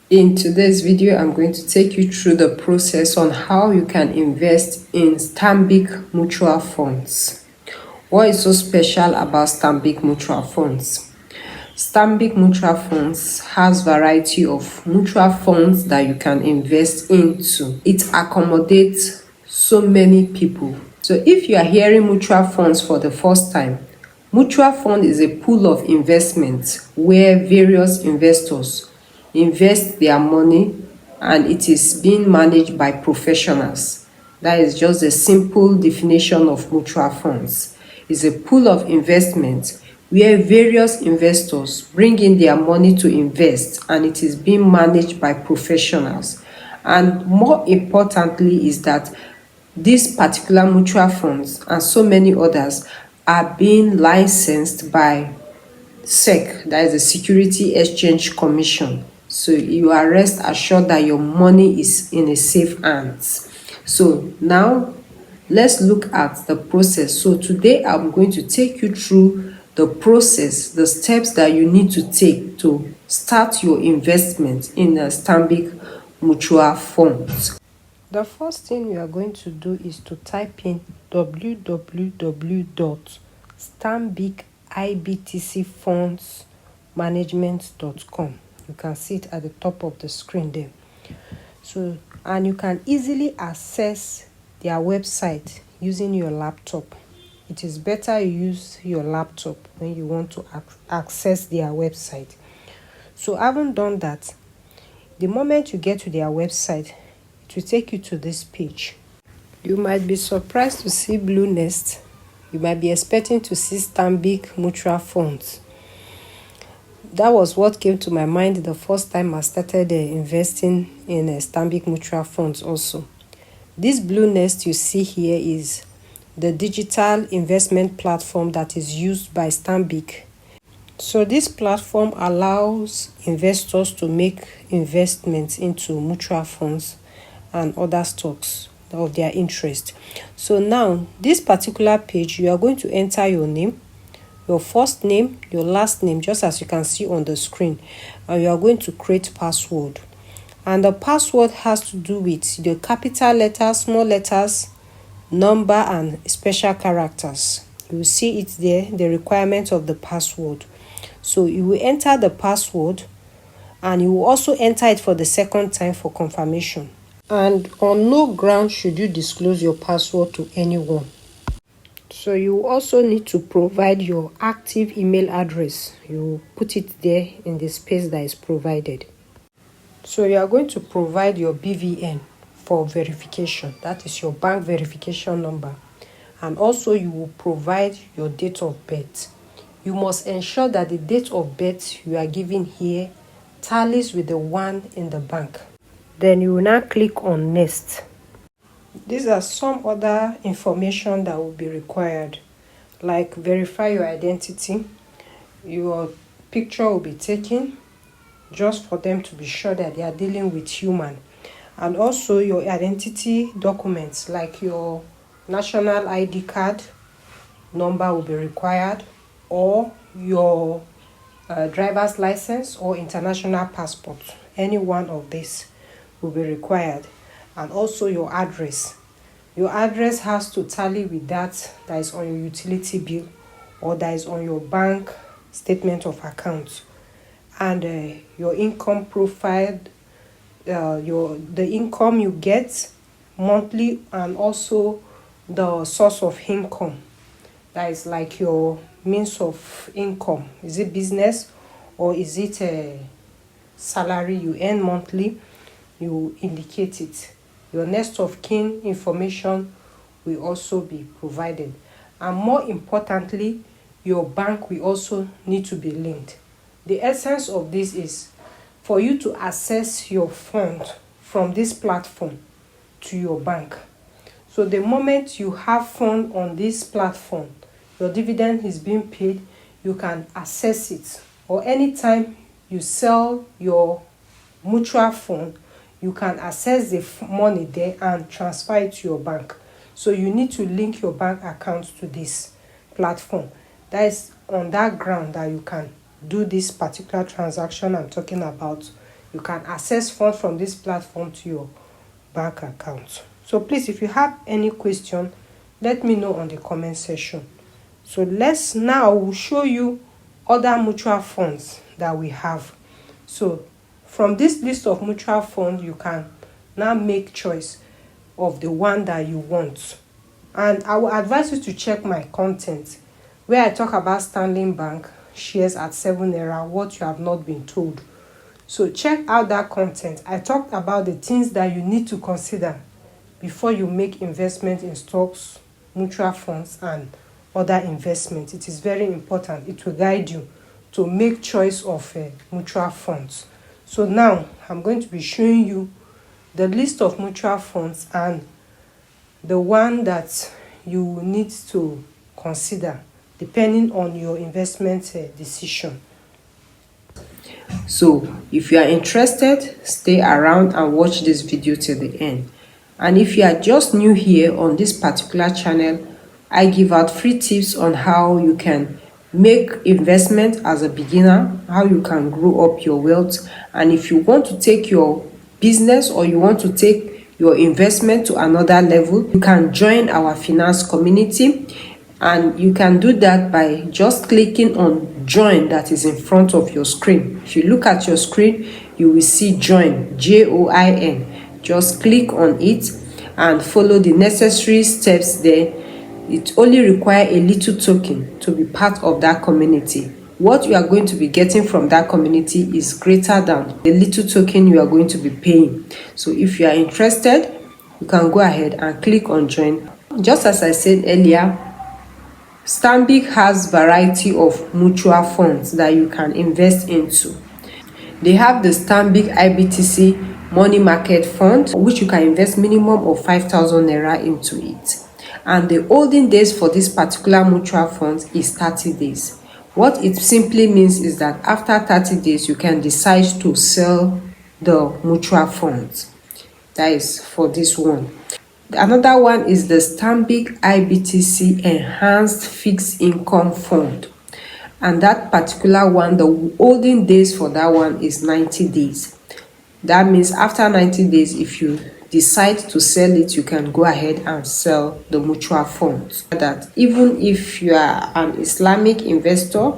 In today's video, I'm going to take you through the process on how you can invest in Stanbic mutual funds. What is so special about Stanbic mutual funds? Stanbic mutual funds has variety of mutual funds that you can invest into. It accommodates so many people. So if you are hearing mutual funds for the first time, mutual fund is a pool of investment where various investors invest their money and it is being managed by professionals. That is just a simple definition of mutual funds. It's a pool of investment where various investors bring in their money to invest and it is being managed by professionals. And more importantly is that these particular mutual funds and so many others are being licensed by SEC, that is the Security Exchange Commission. So you are rest assured that your money is in a safe hands. So now let's look at the process. So today I'm going to take you through the process, the steps that you need to take to start your investment in a Stanbic mutual funds. The first thing we are going to do is to type in www.stanbicibtcfundsmanagement.com. You can see it at the top of the screen there. So, and you can easily access their website using your laptop. It is better you use your laptop when you want to access their website. So having done that, the moment you get to their website, it will take you to this page. You might be surprised to see Blue Nest. You might be expecting to see Stanbic mutual funds. That was what came to my mind the first time I started investing in Stanbic mutual funds also. This Blue Nest you see here is the digital investment platform that is used by Stanbic. So this platform allows investors to make investments into mutual funds and other stocks of their interest. So now, this particular page, you are going to enter your name, your first name, your last name, just as you can see on the screen, and you are going to create password. And the password has to do with the capital letters, small letters, number, and special characters. You will see it there, the requirement of the password. So you will enter the password and you will also enter it for the second time for confirmation. And on no ground should you disclose your password to anyone. So you also need to provide your active email address. You put it there in the space that is provided. So you are going to provide your BVN for verification. That is your bank verification number. And also you will provide your date of birth. You must ensure that the date of birth you are giving here tallies with the one in the bank. Then you will now click on next. These are some other information that will be required, like verify your identity. Your picture will be taken just for them to be sure that they are dealing with human. And also your identity documents like your national ID card number will be required, or your driver's license or international passport. Any one of these will be required. And also your address. Your address has to tally with that is on your utility bill or that is on your bank statement of account. And your income profile, the income you get monthly, and also the source of income. That is like your means of income. Is it business or is it a salary you earn monthly? You indicate it. Your next of kin information will also be provided. And more importantly, your bank will also need to be linked. The essence of this is for you to access your fund from this platform to your bank. So the moment you have fund on this platform, your dividend is being paid, you can access it. Or anytime you sell your mutual fund, you can access the money there and transfer it to your bank. So you need to link your bank account to this platform. That is on that ground that you can do this particular transaction I'm talking about you can access funds from this platform to your bank account. So please, if you have any question, let me know on the comment section. So let's now show you other mutual funds that we have. So from this list of mutual funds, you can now make choice of the one that you want. And I will advise you to check my content where I talk about Stanbic Bank shares at 7 naira, what you have not been told. So check out that content. I talked about the things that you need to consider before you make investment in stocks, mutual funds, and other investments. It is very important. It will guide you to make choice of mutual funds. So now I'm going to be showing you the list of mutual funds and the one that you need to consider depending on your investment decision. So if you are interested, stay around and watch this video till the end. And if you are just new here on this particular channel, I give out free tips on how you can make investment as a beginner, how you can grow up your wealth. And if you want to take your business or you want to take your investment to another level, you can join our finance community. And you can do that by just clicking on join that is in front of your screen. If you look at your screen, you will see join, JOIN. Just click on it and follow the necessary steps there. It only requires a little token to be part of that community. What you are going to be getting from that community is greater than the little token you are going to be paying. So if you are interested, you can go ahead and click on join. Just as I said earlier, Stanbic has variety of mutual funds that you can invest into. They have the Stanbic IBTC Money Market Fund, which you can invest minimum of 5,000 naira into it. And the holding days for this particular mutual fund is 30 days. What it simply means is that after 30 days, you can decide to sell the mutual funds. That is for this one. Another one is the Stanbic IBTC Enhanced Fixed Income Fund. And that particular one, the holding days for that one is 90 days. That means after 90 days, if you decide to sell it, you can go ahead and sell the mutual funds. That even if you are an Islamic investor,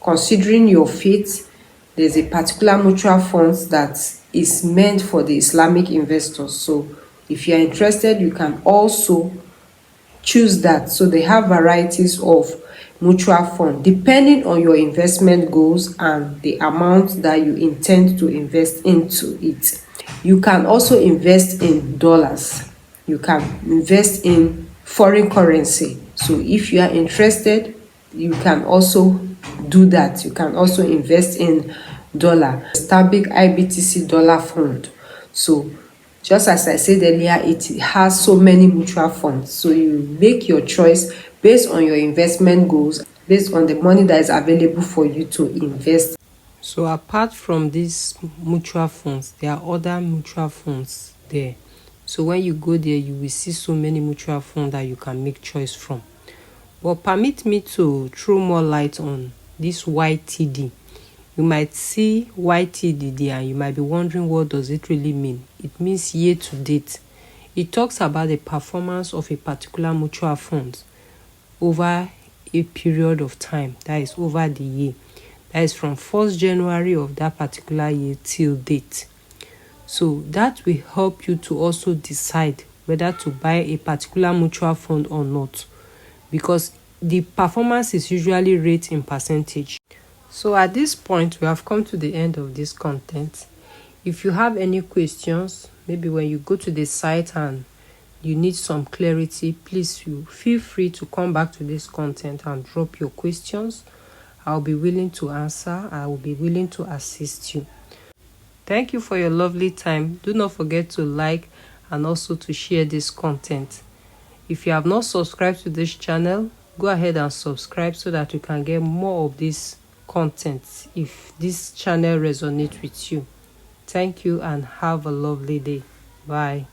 considering your faith, there's a particular mutual fund that is meant for the Islamic investors. So if you are interested, you can also choose that. So they have varieties of mutual fund depending on your investment goals and the amount that you intend to invest into it. You can also invest in dollars. You can invest in foreign currency. So if you are interested, you can also do that. You can also invest in dollar. Stanbic IBTC dollar fund. So just as I said earlier, it has so many mutual funds. So you make your choice based on your investment goals, based on the money that is available for you to invest. So apart from these mutual funds, there are other mutual funds there. So when you go there, you will see so many mutual funds that you can make choice from. But permit me to throw more light on this YTD. You might see YTD there and you might be wondering, what does it really mean? It means year to date. It talks about the performance of a particular mutual fund over a period of time, that is over the year. That is from 1st January of that particular year till date. So that will help you to also decide whether to buy a particular mutual fund or not, because the performance is usually rated in percentage. So at this point, we have come to the end of this content. If you have any questions, maybe when you go to the site and you need some clarity, please feel free to come back to this content and drop your questions. I'll be willing to answer. I will be willing to assist you. Thank you for your lovely time. Do not forget to like and also to share this content. If you have not subscribed to this channel, go ahead and subscribe so that you can get more of this content if this channel resonates with you. Thank you and have a lovely day. Bye.